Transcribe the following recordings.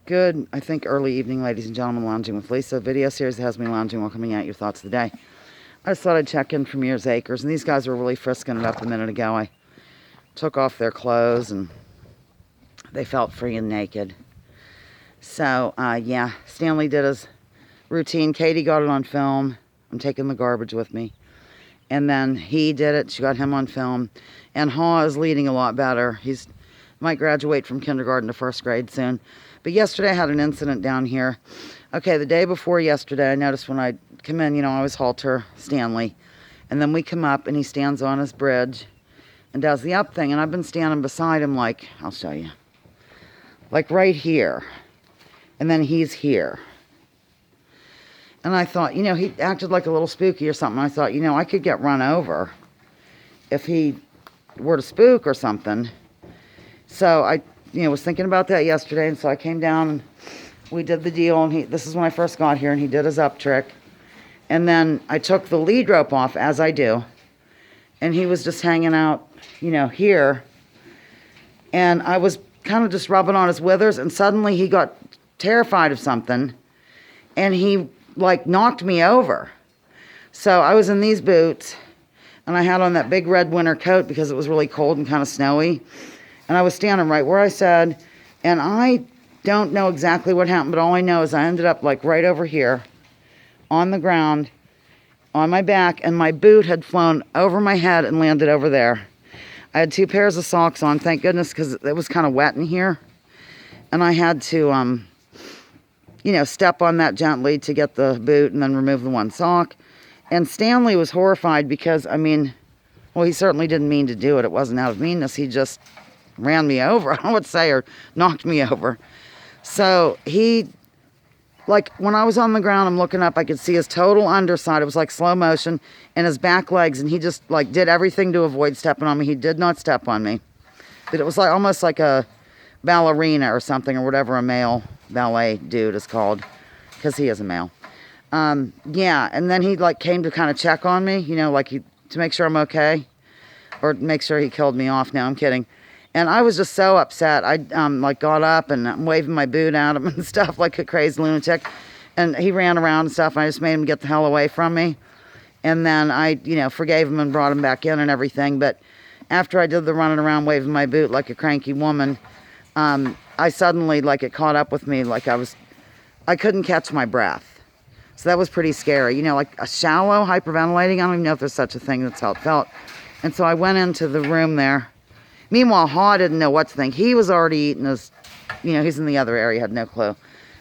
Good, I think, early evening, ladies and gentlemen. Lounging with Lisa, video series that has me lounging while coming at your thoughts of the day. I just thought I'd check in from Years Acres, and these guys were really frisking it up a minute ago. I took off their clothes, and they felt free and naked. So, yeah, Stanley did his routine. Katie got it on film. I'm taking the garbage with me. And then he did it. She got him on film. And Haw is leading a lot better. He's might graduate from kindergarten to first grade soon. But yesterday I had an incident down here. Okay, the day before yesterday, I noticed when I come in, I always halter Stanley. And then we come up and he stands on his bridge and does the up thing. And I've been standing beside him like, I'll show you, like right here. And then he's here. And I thought, he acted like a little spooky or something. I thought, I could get run over if he were to spook or something. So I, was thinking about that yesterday, and so I came down and we did the deal, and this is when I first got here, and he did his up trick. And then I took the lead rope off, as I do, and he was just hanging out, here. And I was kind of just rubbing on his withers, and suddenly he got terrified of something, and he, knocked me over. So I was in these boots, and I had on that big red winter coat because it was really cold and kind of snowy. And I was standing right where I said, and I don't know exactly what happened, but all I know is I ended up right over here on the ground, on my back, and my boot had flown over my head and landed over there. I had 2 pairs of socks on, thank goodness, because it was kind of wet in here. And I had to, step on that gently to get the boot and then remove the one sock. And Stanley was horrified because, he certainly didn't mean to do it. It wasn't out of meanness. He just ran me over, I would say, or knocked me over. So he, when I was on the ground, I'm looking up, I could see his total underside. It was like slow motion, and his back legs, and he just did everything to avoid stepping on me. He did not step on me. But it was almost like a ballerina or something, or whatever a male ballet dude is called, because he is a male. Yeah, and then he came to kind of check on me, to make sure I'm okay, or make sure he killed me off. No, I'm kidding. And I was just so upset. I got up and I'm waving my boot at him and stuff like a crazy lunatic. And he ran around and stuff. And I just made him get the hell away from me. And then I, forgave him and brought him back in and everything. But after I did the running around waving my boot like a cranky woman, I suddenly, it caught up with me. I couldn't catch my breath. So that was pretty scary. A shallow hyperventilating. I don't even know if there's such a thing. That's how it felt. And so I went into the room there. Meanwhile, Haw didn't know what to think. He was already eating his, he's in the other area, had no clue.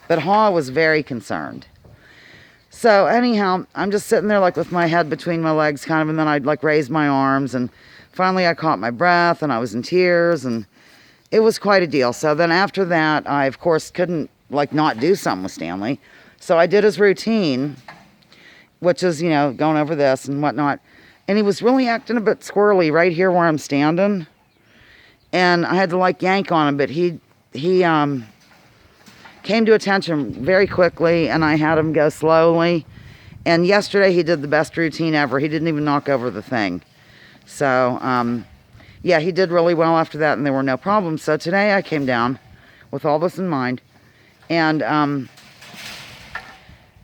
But Haw was very concerned. So anyhow, I'm just sitting there with my head between my legs kind of, and then I'd raise my arms, and finally I caught my breath, and I was in tears, and it was quite a deal. So then after that, I of course couldn't not do something with Stanley. So I did his routine, which is, going over this and whatnot. And he was really acting a bit squirrely right here where I'm standing. And I had to yank on him, but he came to attention very quickly, and I had him go slowly. And yesterday he did the best routine ever. He didn't even knock over the thing. So, yeah, he did really well after that, and there were no problems. So today I came down with all this in mind, and I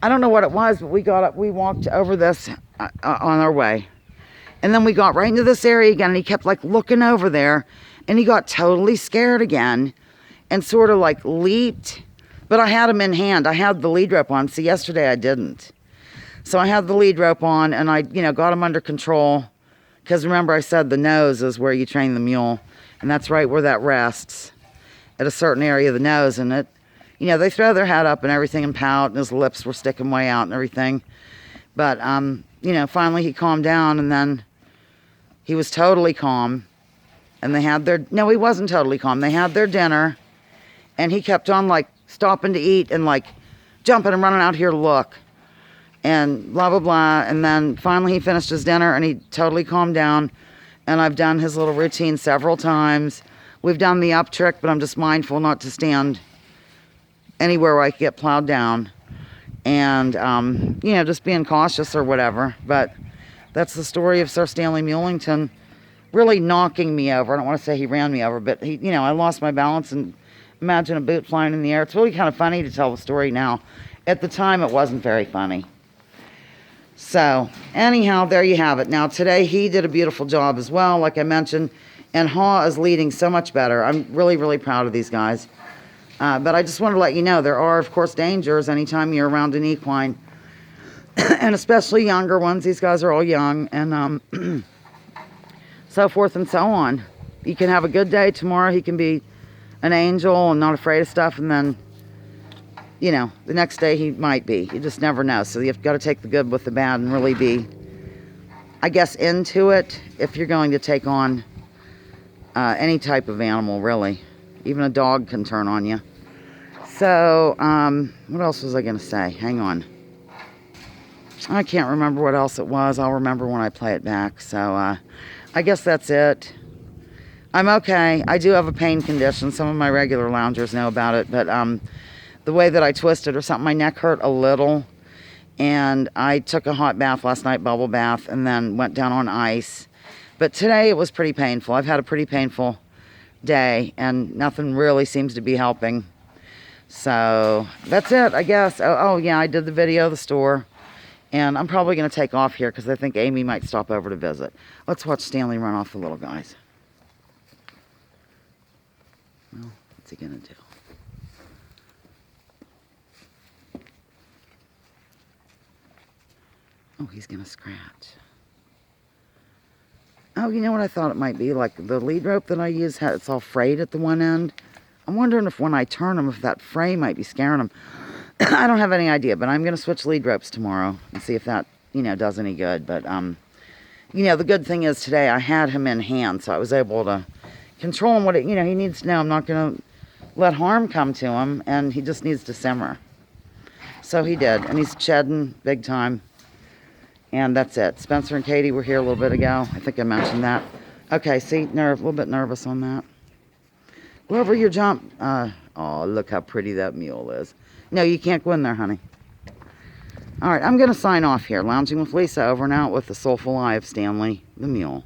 don't know what it was, but we got up, we walked over this on our way. And then we got right into this area again, and he kept looking over there. And he got totally scared again and sort of leaped. But I had him in hand. I had the lead rope on. See, yesterday I didn't. So I had the lead rope on, and I, got him under control. Because remember I said the nose is where you train the mule. And that's right where that rests, at a certain area of the nose. And they throw their head up and everything and pout, and his lips were sticking way out and everything. But, finally he calmed down, and then he was totally calm. And they had no, he wasn't totally calm. They had their dinner, and he kept on stopping to eat and jumping and running out here to look and blah, blah, blah. And then finally he finished his dinner and he totally calmed down. And I've done his little routine several times. We've done the up trick, but I'm just mindful not to stand anywhere where I could get plowed down. And, just being cautious or whatever. But that's the story of Sir Stanley Mulington really knocking me over. I don't want to say he ran me over, but I lost my balance and Imagine a boot flying in the air. It's really kind of funny to tell the story now. At the time, it wasn't very funny. So, anyhow, there you have it. Now, today, he did a beautiful job as well, like I mentioned. And Haw is leading so much better. I'm really, really proud of these guys. But I just want to let you know, there are, of course, dangers anytime you're around an equine. And especially younger ones. These guys are all young. And so forth and so on. You can have a good day tomorrow. He can be an angel and not afraid of stuff. And then, you know, the next day he might be. You just never know. So you've got to take the good with the bad and really be, I guess, into it if you're going to take on any type of animal, really. Even a dog can turn on you. So, what else was I going to say? Hang on. I can't remember what else it was. I'll remember when I play it back. So, I guess that's it. I'm okay. I do have a pain condition. Some of my regular loungers know about it. But the way that I twisted or something, my neck hurt a little. And I took a hot bath last night, bubble bath, and then went down on ice. But today it was pretty painful. I've had a pretty painful day, and nothing really seems to be helping. So that's it, I guess. Oh yeah, I did the video of the store. And I'm probably going to take off here because I think Amy might stop over to visit. Let's watch Stanley run off the little guys. Well, what's he going to do? Oh, he's going to scratch. Oh, you know what I thought it might be? Like the lead rope that I use, it's all frayed at the one end. I'm wondering if when I turn them, if that fray might be scaring them. I don't have any idea, but I'm going to switch lead ropes tomorrow and see if that, you know, does any good. But, you know, the good thing is today I had him in hand, so I was able to control him. You know, he needs to know I'm not going to let harm come to him, and he just needs to simmer. So he did, and he's shedding big time. And that's it. Spencer and Katie were here a little bit ago. I think I mentioned that. Okay, see, a little bit nervous on that. Go over your jump. Oh, look how pretty that mule is. No, you can't go in there, honey. All right, I'm going to sign off here. Lounging with Lisa, over and out with the soulful eye of Stanley the mule.